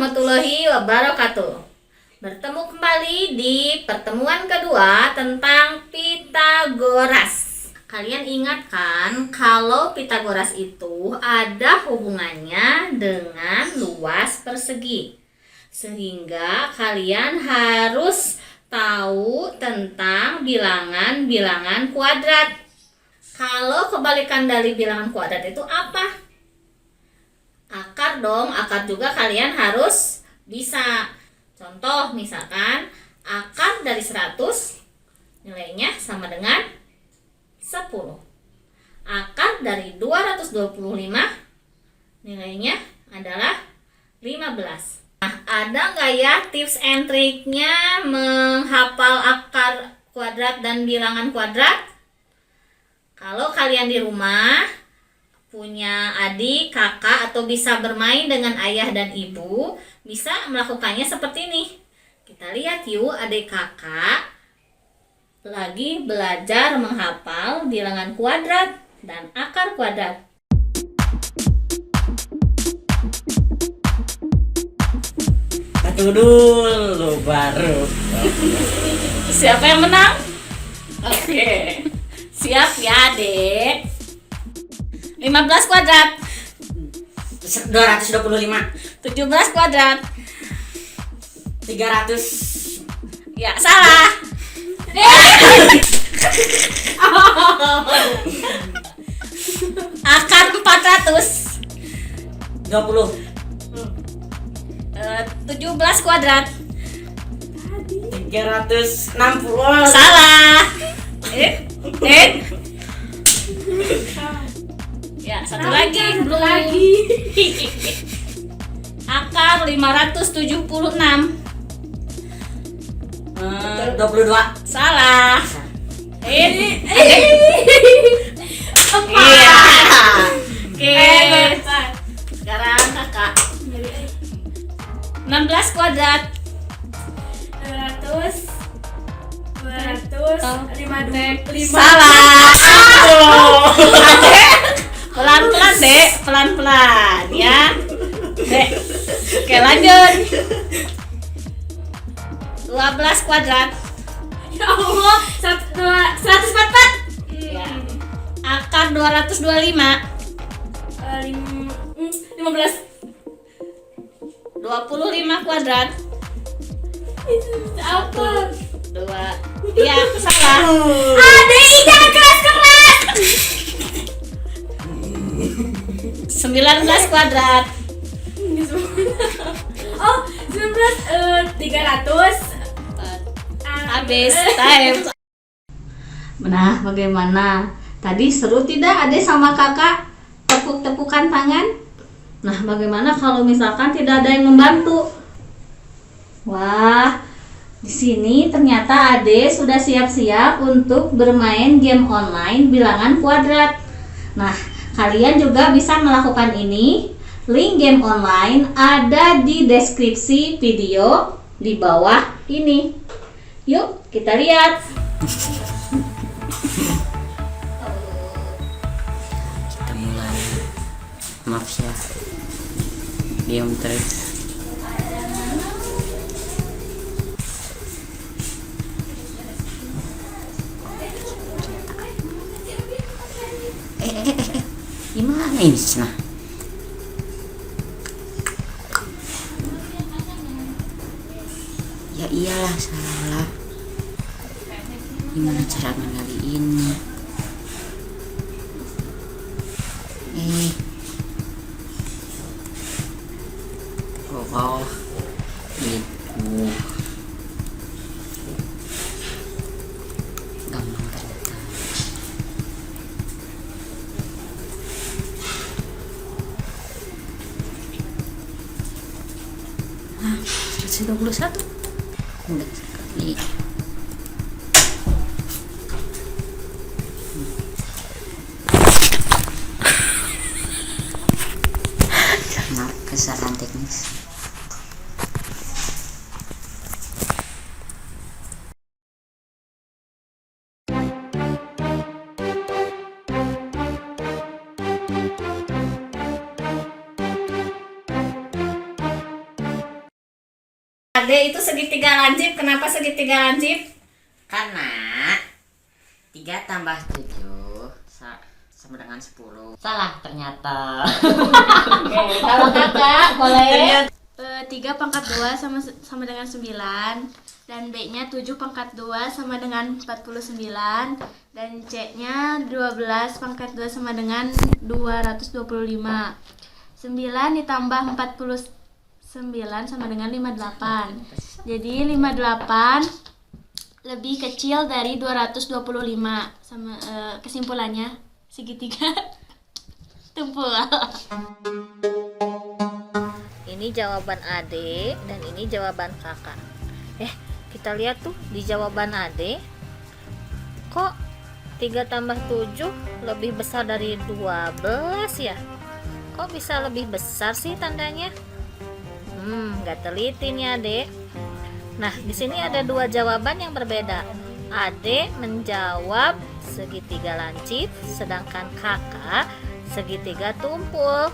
warahmatullahi wabarakatuh. Bertemu kembali di pertemuan kedua tentang Pitagoras. Kalian ingat kan kalau Pitagoras itu ada hubungannya dengan luas persegi. Sehingga kalian harus tahu tentang bilangan-bilangan kuadrat. Kalau kebalikan dari bilangan kuadrat itu apa? Akar dong, akar juga kalian harus bisa. Contoh misalkan akar dari 100 nilainya sama dengan 10. Akar dari 225 nilainya adalah 15. Nah, ada nggak ya tips and triknya menghafal akar kuadrat dan bilangan kuadrat? Kalau kalian di rumah punya adik, kakak, atau bisa bermain dengan ayah dan ibu, bisa melakukannya seperti ini. Kita lihat yuk, adik kakak lagi belajar menghafal bilangan kuadrat dan akar kuadrat. Satu dulu baru. Siapa yang menang? Oke. Siap ya, Dek. 15 kuadrat. 225. 17 kuadrat. 300. Ya, salah. Akar 400. 20. 17 kuadrat. 360. Salah. Ya, satu lagi. Akar 576. 22. Salah. Iya. Oke. Sekarang kakak. 16 kuadrat. 255. Salah. Pelan-pelan, Dek. Pelan-pelan ya. Dek. Oke, lanjut. 12 kuadrat. Ya Allah, 144. Ya. Akar 225. 15. 25 kuadrat. Apa? 2. Iya, salah. Adek, jangan keras-keras. 19 kuadrat. Oh, 19. 300. Habis time. Nah, bagaimana? Tadi seru tidak Ade sama kakak tepuk-tepukan tangan? Nah, bagaimana kalau misalkan tidak ada yang membantu? Wah, di sini ternyata Ade sudah siap-siap untuk bermain game online bilangan kuadrat. Nah, kalian juga bisa melakukan ini. Link game online ada di deskripsi video di bawah ini. Yuk, kita lihat. Kita mulai. Maaf ya. Diam terus. Gimana ini Cina? Ya iyalah salah. Gimana cara ngaliinnya? Oh, gitu. Gampang ternyata. Hah, 121. Udah sekali. Karena kesalahan teknis. Ade itu segitiga lancip. Kenapa segitiga lancip? Karena 3 tambah 7 sama dengan 10. Salah ternyata. Oke, kalau kakak boleh. 3 pangkat 2 sama dengan 9, dan B-nya 7 pangkat 2 sama dengan 49, dan C-nya 12 pangkat 2 sama dengan 225. 9 ditambah 49 sama dengan 58. Jadi 58 lebih kecil dari 225. Sama kesimpulannya segitiga tumpul. Ini jawaban Ade dan ini jawaban kakak. Kita lihat tuh di jawaban Ade, kok 3 tambah 7 lebih besar dari 12 ya? Kok bisa lebih besar sih tandanya? Nggak teliti nih Ade. Nah, di sini ada 2 jawaban yang berbeda. Ade menjawab segitiga lancip, sedangkan kakak segitiga tumpul.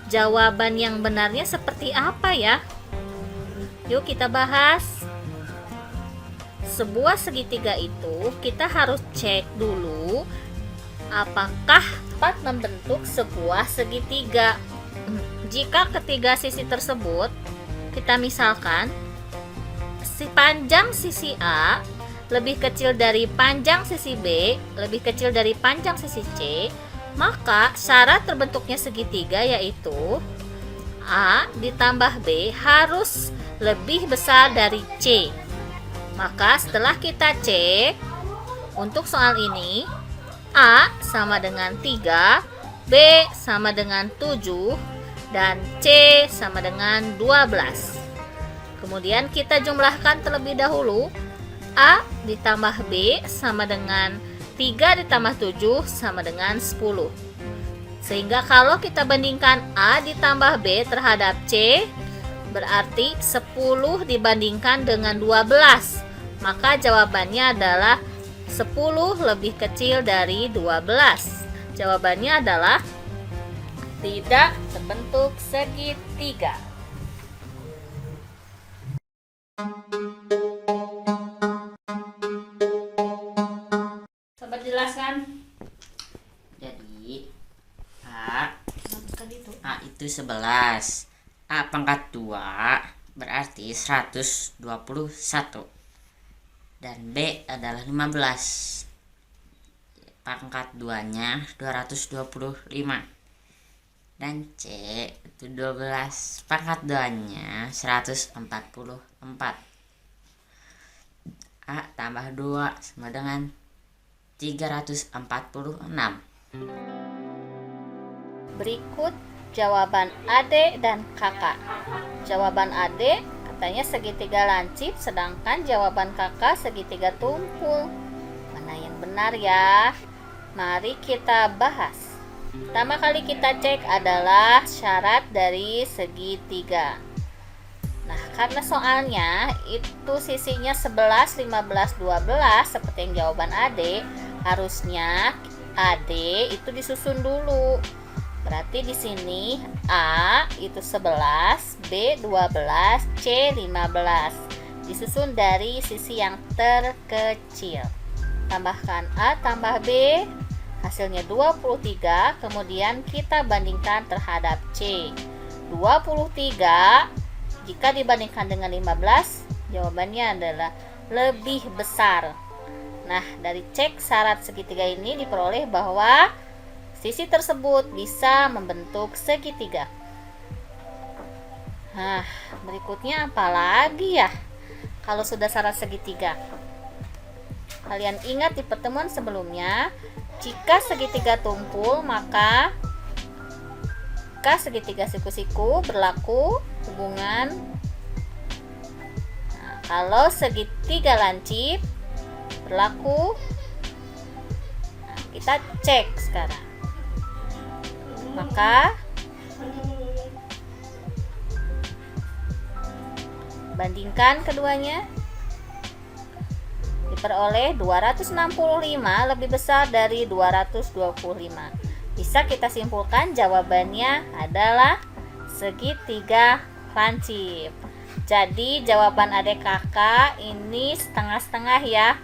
Jawaban yang benarnya seperti apa ya? Yuk kita bahas. Sebuah segitiga itu kita harus cek dulu apakah dapat membentuk sebuah segitiga. Jika ketiga sisi tersebut, kita misalkan panjang sisi A lebih kecil dari panjang sisi B, lebih kecil dari panjang sisi C, maka syarat terbentuknya segitiga yaitu A ditambah B harus lebih besar dari C. Maka setelah kita cek, untuk soal ini A sama dengan 3, B sama dengan 7, dan C sama dengan 12. Kemudian kita jumlahkan terlebih dahulu. A ditambah B sama dengan 3 ditambah 7 sama dengan 10. Sehingga kalau kita bandingkan A ditambah B terhadap C, berarti 10 dibandingkan dengan 12. Maka jawabannya adalah 10 lebih kecil dari 12. Jawabannya adalah tidak terbentuk segitiga. Sobat jelaskan. Jadi A itu 11. A pangkat 2 berarti 121. Dan B adalah 15. Pangkat 2-nya 225. Dan C itu 12. Pangkat 2-nya 144. A tambah 2 sama dengan 346. Berikut jawaban Ade dan kakak. Jawaban Ade katanya segitiga lancip, sedangkan jawaban kakak segitiga tumpul. Mana yang benar ya? Mari kita bahas. Pertama kali kita cek adalah syarat dari segitiga. Nah, karena soalnya itu sisinya 11, 15, 12 seperti yang jawaban Ade, harusnya Ade itu disusun dulu. Berarti di sini A itu 11, B 12, C 15. Disusun dari sisi yang terkecil. Tambahkan A tambah B, hasilnya 23, kemudian kita bandingkan terhadap C. 23 jika dibandingkan dengan 15, jawabannya adalah lebih besar. Nah, dari cek syarat segitiga ini diperoleh bahwa sisi tersebut bisa membentuk segitiga. Nah, berikutnya apa lagi ya? Kalau sudah syarat segitiga. Kalian ingat di pertemuan sebelumnya, jika segitiga tumpul, maka segitiga siku-siku berlaku hubungan. Nah, kalau segitiga lancip berlaku. Nah, kita cek sekarang. Maka bandingkan keduanya, diperoleh 265 lebih besar dari 225. Bisa kita simpulkan jawabannya adalah segitiga lancip. Jadi jawaban adik kakak ini setengah-setengah ya.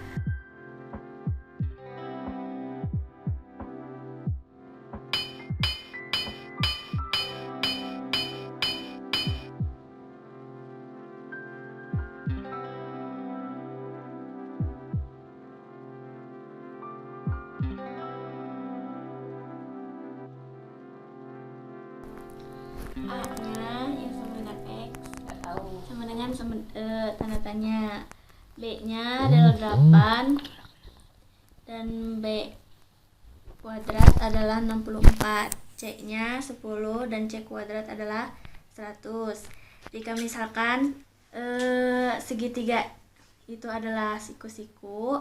A-nya yang sama dengan X sama dengan tanda tanya. B-nya adalah 8 dan B kuadrat adalah 64. C-nya 10 dan C kuadrat adalah 100. Jika misalkan segitiga itu adalah siku-siku,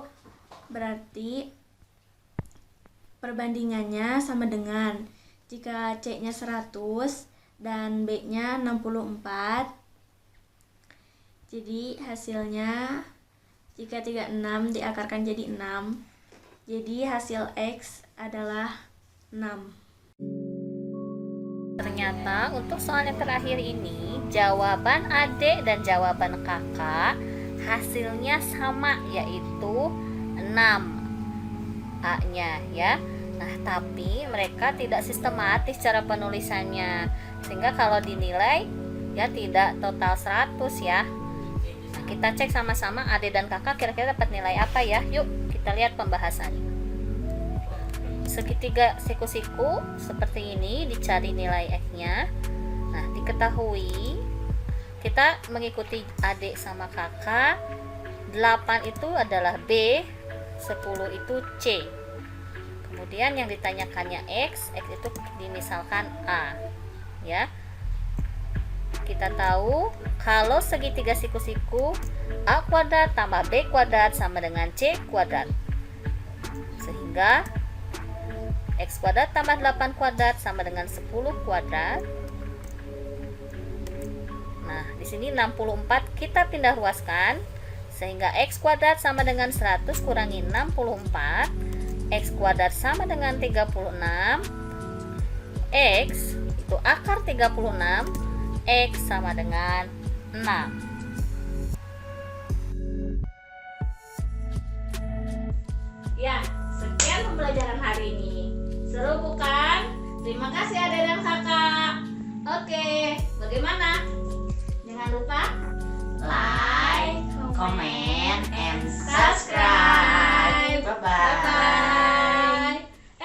berarti perbandingannya sama dengan jika C-nya 100 dan B-nya 64. Jadi hasilnya jika 36 diakarkan jadi 6. Jadi hasil X adalah 6. Ternyata untuk soal yang terakhir ini jawaban adik dan jawaban kakak hasilnya sama, yaitu 6 A-nya ya. Nah, tapi mereka tidak sistematis cara penulisannya, sehingga kalau dinilai ya tidak total 100 ya. Nah, kita cek sama-sama adik dan kakak kira-kira dapat nilai apa ya. Yuk kita lihat pembahasannya. Segitiga siku-siku seperti ini dicari nilai X-nya. Nah, diketahui kita mengikuti adik sama kakak. 8 itu adalah B, 10 itu C. Kemudian yang ditanyakannya X itu dimisalkan A ya. Kita tahu kalau segitiga siku-siku A kuadrat tambah B kuadrat sama dengan C kuadrat, sehingga X kuadrat tambah 8 kuadrat sama dengan 10 kuadrat. Nah, di sini 64 kita pindah ruaskan, sehingga X kuadrat sama dengan 100 kurangi 64. X kuadrat sama dengan 36. X itu akar 36. X sama dengan 6. Ya, sekian pembelajaran hari ini. Seru bukan? Terima kasih adik dan kakak. Oke, bagaimana? Jangan lupa Like, comment, and subscribe.